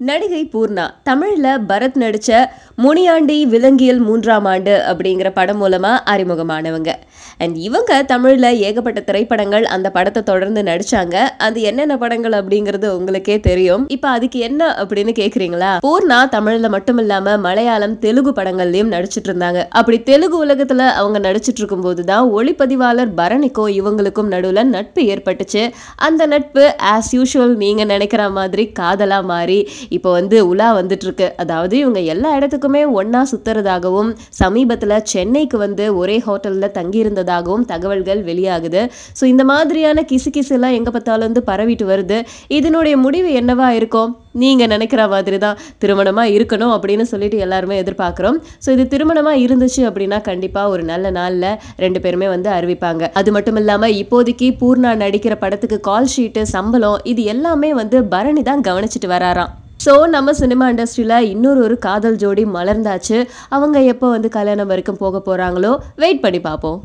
நடிகை பூர்ணா தமிழ்ல பரத் நடிச்ச முனியாண்டி விலங்கியல் 3ஆம் ஆண்டு அப்படிங்கிற படம் மூலமா அறிமுகமானவங்க. அண்ட் இவங்க தமிழ்ல ஏகப்பட்ட திரைப்படங்கள் அந்த படத்தை தொடர்ந்து நடிச்சாங்க. அது என்னென்ன படங்கள் அப்படிங்கிறது உங்களுக்கே தெரியும். இப்ப அதுக்கு என்ன அப்படின்னு கேக்குறீங்களா? பூர்ணா தமிழ்ல மட்டும் இல்லாம மலையாளம், தெலுங்கு படங்கள்லயும் நடிச்சிட்டு இருந்தாங்க. அப்படி தெலுங்கு உலகத்துல அவங்க நடிச்சிட்டு இருக்கும் போதுதான் ஒளிப்பதிவாளர் பரணிக்கும் இவங்களுக்கும் நடுவுல நட்பு ஏற்பட்டுச்சு. அந்த நட்பு ஆஸ் யூஷுவல் நீங்க நினைக்கிற மாதிரி காதலா மாறி இப்போ உலா வந்துட்டு இருக்கு. அதாவது இவங்க எல்லா இடத்துக்குமே ஒன்னா சுத்துறதாகவும் சமீபத்துல சென்னைக்கு ஒரே ஹோட்டல்ல தங்கி இருந்ததாகவும் தகவல்கள் வெளியாகுது. ஸோ இந்த மாதிரியான கிசு எல்லாம் எங்க பார்த்தாலும் பரவிட்டு வருது. இதனுடைய முடிவு என்னவா இருக்கும்? நீங்க நினைக்கிற மாதிரி தான் திருமணமா இருக்கணும் அப்படின்னு சொல்லிட்டு எல்லாருமே எதிர்பார்க்கிறோம். ஸோ இது திருமணமா இருந்துச்சு அப்படின்னா கண்டிப்பா ஒரு நல்ல நாள்ல 2 பேருமே அறிவிப்பாங்க. அது மட்டும் இல்லாம இப்போதைக்கு பூர்ணா நடிக்கிற படத்துக்கு கால் ஷீட்டு, சம்பளம் இது எல்லாமே பரணி தான் கவனிச்சிட்டு வராராம். ஸோ நம்ம சினிமா இண்டஸ்ட்ரியில இன்னொரு காதல் ஜோடி மலர்ந்தாச்சு. அவங்க எப்போ கல்யாணம் வரைக்கும் போக போறாங்களோ வெயிட் பண்ணி பார்ப்போம்.